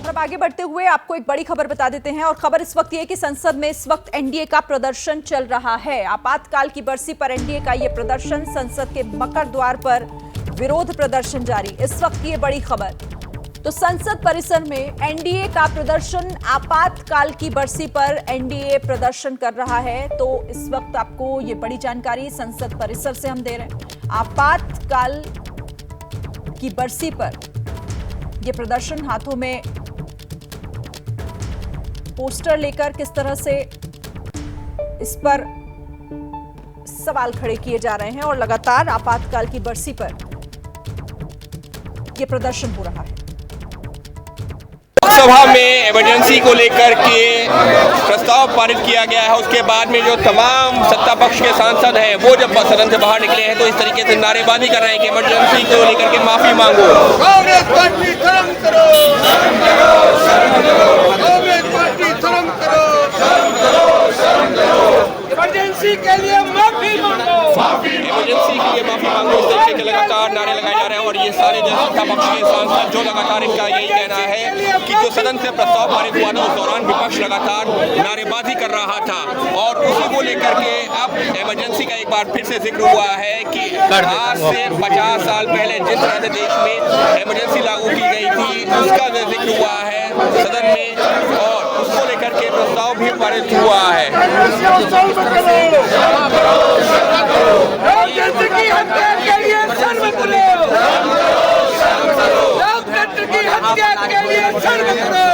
और अब आगे बढ़ते हुए आपको एक बड़ी खबर बता देते हैं और खबर इस वक्त ये है कि संसद में इस वक्त एनडीए का प्रदर्शन चल रहा है। आपातकाल की बरसी पर एनडीए का ये प्रदर्शन, संसद के मकर द्वार पर विरोध प्रदर्शन जारी। इस वक्त ये बड़ी खबर, तो संसद परिसर में एनडीए का प्रदर्शन, आपातकाल की बरसी पर एनडीए प्रदर्शन कर रहा है। तो इस वक्त आपको ये बड़ी जानकारी संसद परिसर से हम दे रहे हैं। आपातकाल की बरसी पर ये प्रदर्शन, हाथों में पोस्टर लेकर किस तरह से इस पर सवाल खड़े किए जा रहे हैं और लगातार आपातकाल की बरसी पर यह प्रदर्शन हो रहा है। लोकसभा में इमरजेंसी को लेकर के प्रस्ताव पारित किया गया है, उसके बाद में जो तमाम सत्ता पक्ष के सांसद हैं वो जब सदन से बाहर निकले हैं तो इस तरीके से नारेबाजी कर रहे हैं कि इमरजेंसी को लेकर के माफी मांगो। कांग्रेस पार्टी शर्म करो, कांग्रेस पार्टी शर्म करो, इमरजेंसी के लिए माफी मांगो, इमरजेंसी के लिए माफी मांगो, इस तरीके के लगातार नारे लगाए जा रहे हैं। और ये सारे जो सत्ता पक्ष के सांसद जो लगातार इनका यही कहना है कि जो सदन से प्रस्ताव पारित हुआ था उस दौरान विपक्ष लगातार नारेबाजी कर रहा था और उसी को लेकर के अब इमरजेंसी का एक बार फिर से जिक्र हुआ है कि आज से 50 साल पहले जिस तरह से देश में इमरजेंसी लागू की गई थी उसका जिक्र हुआ है सदन में और उसको लेकर के प्रस्ताव भी पारित हुआ है। लोकतंत्र की हत्या के लिए शर्म करो, लोकतंत्र की हत्या के लिए शर्म करो।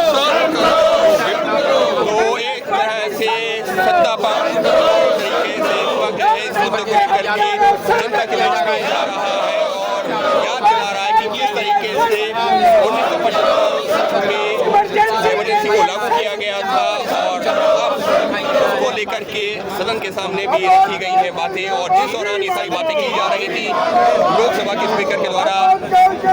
तो एक तरह से सत्ता पक्ष तरीके से इस मुद्दे को लेकर के जनता के बीच में जा रहा है और याद दिला रहा है कि किस तरीके से 1975 में इमरजेंसी को लागू किया गया था और अब उसको लेकर के सदन के सामने भी रखी गई है बातें और जिस दौरान ये सारी बातें की जा रही थी लोकसभा के स्पीकर के द्वारा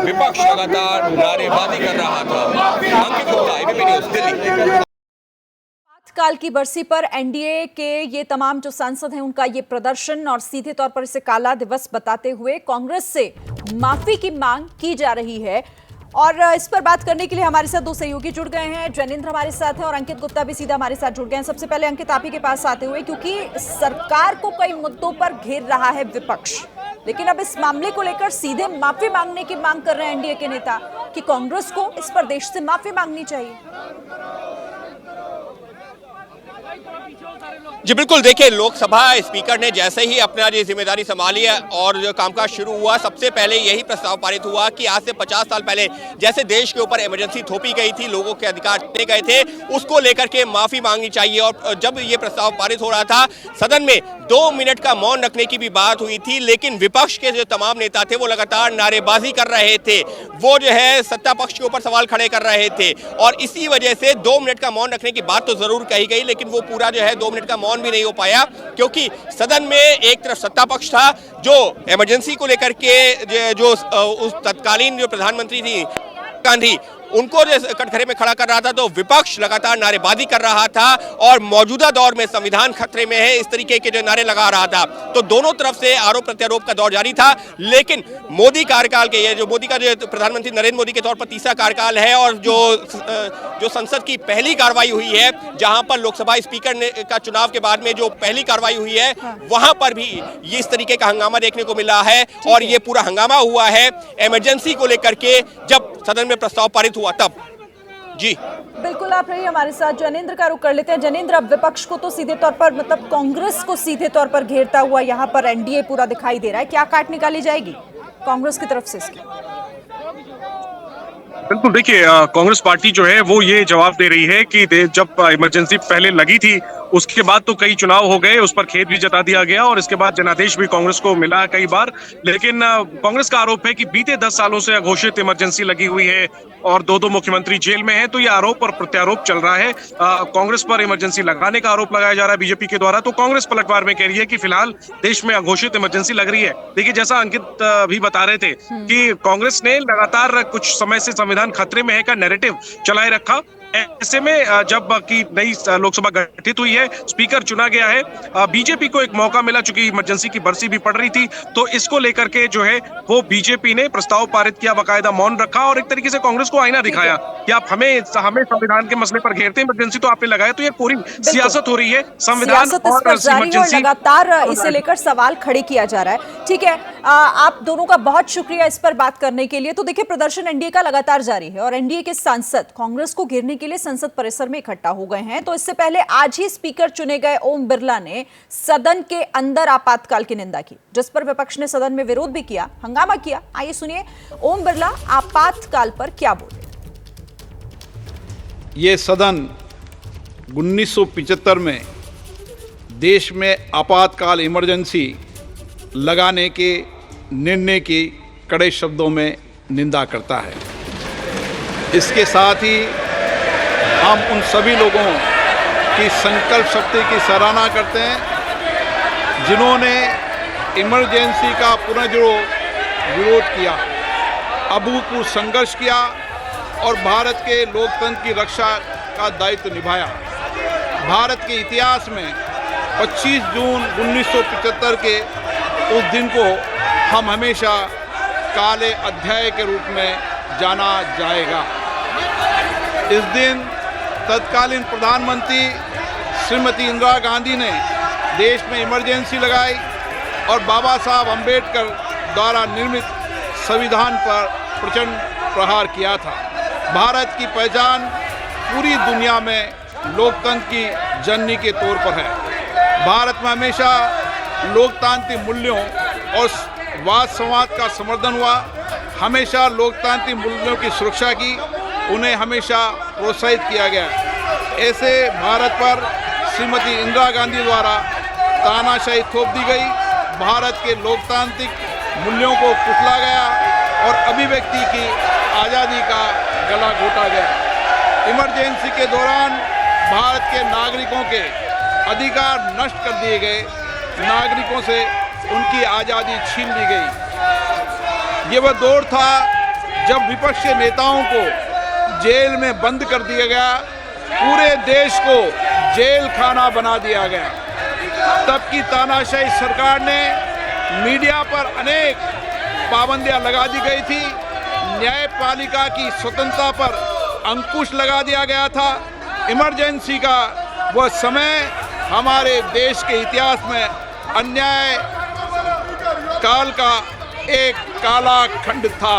विपक्ष लगातार नारेबाजी कर रहा था। अंकित गुप्ता, एबीपी न्यूज़, दिल्ली। आपातकाल की बरसी पर एनडीए के ये तमाम जो सांसद हैं उनका ये प्रदर्शन और सीधे तौर पर इसे काला दिवस बताते हुए कांग्रेस से माफी की मांग की जा रही है। और इस पर बात करने के लिए हमारे साथ दो सहयोगी जुड़ गए हैं। जैनेंद्र हमारे साथ हैं और अंकित गुप्ता भी सीधा हमारे साथ जुड़ गए हैं। सबसे पहले अंकित, आप ही के पास आते हुए, क्योंकि सरकार को कई मुद्दों पर घेर रहा है विपक्ष, लेकिन अब इस मामले को लेकर सीधे माफी मांगने की मांग कर रहे हैं एनडीए के नेता कि कांग्रेस को इस पर देश से माफी मांगनी चाहिए। जी बिल्कुल, देखिए लोकसभा स्पीकर ने जैसे ही अपना ये जिम्मेदारी संभाली है और जो कामकाज शुरू हुआ, सबसे पहले यही प्रस्ताव पारित हुआ कि आज से 50 साल पहले जैसे देश के ऊपर इमरजेंसी थोपी गई थी, लोगों के अधिकार छीने गए थे, उसको लेकर के माफी मांगनी चाहिए। और जब ये प्रस्ताव पारित हो रहा था सदन में 2 मिनट का मौन रखने की भी बात हुई थी, लेकिन विपक्ष के जो तमाम नेता थे वो लगातार नारेबाजी कर रहे थे, वो जो है सत्ता पक्ष के ऊपर सवाल खड़े कर रहे थे और इसी वजह से 2 मिनट का मौन रखने की बात तो जरूर कही गई, लेकिन वो पूरा जो है 2 मिनट का मौन भी नहीं हो पाया क्योंकि सदन में एक तरफ सत्ता पक्ष था जो इमरजेंसी को लेकर के जो उस तत्कालीन जो प्रधानमंत्री थी गांधी उनको कटघरे में खड़ा कर रहा था, तो विपक्ष लगातार नारेबाजी कर रहा था और मौजूदा दौर में संविधान खतरे में है, इस तरीके के जो नारे लगा रहा था। तो दोनों तरफ से आरोप प्रत्यारोप का दौर जारी था, लेकिन मोदी कार्यकाल के ये जो मोदी का जो प्रधानमंत्री नरेंद्र मोदी के तौर पर तीसरा कार्यकाल है और जो संसद की पहली कार्रवाई हुई है, जहां पर लोकसभा स्पीकर का चुनाव के बाद में जो पहली कार्रवाई हुई है वहां पर भी ये इस तरीके का हंगामा देखने को मिला है और ये पूरा हंगामा हुआ है इमरजेंसी को लेकर के जब सदन में प्रस्ताव पारित हुआ तब। जी बिल्कुल, आप रहिए हमारे साथ। जैनेंद्र का रुख कर लेते हैं। जैनेंद्र, अब विपक्ष को तो सीधे तौर पर, मतलब कांग्रेस को सीधे तौर पर घेरता हुआ यहाँ पर एनडीए पूरा दिखाई दे रहा है, क्या काट निकाली जाएगी कांग्रेस की तरफ से इसकी? बिल्कुल, देखिए कांग्रेस पार्टी जो है वो ये जवाब दे रही है कि जब इमरजेंसी पहले लगी थी उसके बाद तो कई चुनाव हो गए, उस पर खेद भी जता दिया गया और इसके बाद जनादेश भी कांग्रेस को मिला कई बार, लेकिन कांग्रेस का आरोप है कि बीते 10 सालों से अघोषित इमरजेंसी लगी हुई है और 2 मुख्यमंत्री जेल में हैं, तो ये आरोप और प्रत्यारोप चल रहा है। कांग्रेस पर इमरजेंसी लगाने का आरोप लगाया जा रहा है बीजेपी के द्वारा, तो कांग्रेस पलटवार में कह रही है कि फिलहाल देश में अघोषित इमरजेंसी लग रही है। देखिए, जैसा अंकित भी बता रहे थे कि कांग्रेस ने लगातार कुछ समय से संविधान खतरे में है का नैरेटिव चलाए रखा ऐसे में जब की नई लोकसभा गठित हुई है, स्पीकर चुना गया है, बीजेपी को एक मौका मिला, चूंकि इमरजेंसी की बरसी भी पड़ रही थी, तो इसको लेकर के जो है वो बीजेपी ने प्रस्ताव पारित किया, बाकायदा मौन रखा और एक तरीके से कांग्रेस को आईना दिखाया कि आप हमें संविधान के मसले पर घेरते हैं, इमरजेंसी तो आपने लगाया। तो ये पूरी सियासत हो रही है, संविधान सियासत इस पर जारी है और लगातार इसे लेकर सवाल खड़े किया जा रहा है। ठीक है, आप दोनों का बहुत शुक्रिया इस पर बात करने के लिए। तो देखिए, प्रदर्शन एनडीए का लगातार जारी है और एनडीए के सांसद कांग्रेस को घेरने के लिए संसद परिसर में इकट्ठा हो गए हैं। तो इससे पहले आज ही स्पीकर चुने गए ओम बिरला ने सदन के अंदर आपातकाल की निंदा की, जिस पर विपक्ष ने सदन में विरोध भी किया, हंगामा किया। आइए सुनिए ओम बिरला आपातकाल पर क्या बोले। ये सदन 1975 में देश में आपातकाल इमरजेंसी लगाने के निर्णय की कड़े शब्दों में निंदा करता है। इसके साथ ही हम उन सभी लोगों की संकल्प शक्ति की सराहना करते हैं जिन्होंने इमरजेंसी का पुनर्विरोध विरोध किया, अभूतपूर्व संघर्ष किया और भारत के लोकतंत्र की रक्षा का दायित्व निभाया। भारत के इतिहास में 25 जून 1975 के उस दिन को हम हमेशा काले अध्याय के रूप में जाना जाएगा। इस दिन तत्कालीन प्रधानमंत्री श्रीमती इंदिरा गांधी ने देश में इमरजेंसी लगाई और बाबा साहब अम्बेडकर द्वारा निर्मित संविधान पर प्रचंड प्रहार किया था। भारत की पहचान पूरी दुनिया में लोकतंत्र की जननी के तौर पर है। भारत में हमेशा लोकतांत्रिक मूल्यों और वाद संवाद का समर्थन हुआ, हमेशा लोकतांत्रिक मूल्यों की सुरक्षा की, उन्हें हमेशा प्रोत्साहित किया गया। ऐसे भारत पर श्रीमती इंदिरा गांधी द्वारा तानाशाही थोप दी गई, भारत के लोकतांत्रिक मूल्यों को कुचला गया और अभिव्यक्ति की आज़ादी का गला घोटा गया। इमरजेंसी के दौरान भारत के नागरिकों के अधिकार नष्ट कर दिए गए, नागरिकों से उनकी आज़ादी छीन ली गई। ये वह दौर था जब विपक्ष के नेताओं को जेल में बंद कर दिया गया, पूरे देश को जेल खाना बना दिया गया। तब की तानाशाही सरकार ने मीडिया पर अनेक पाबंदियां लगा दी गई थी, न्यायपालिका की स्वतंत्रता पर अंकुश लगा दिया गया था। इमरजेंसी का वह समय हमारे देश के इतिहास में अन्याय काल का एक काला खंड था।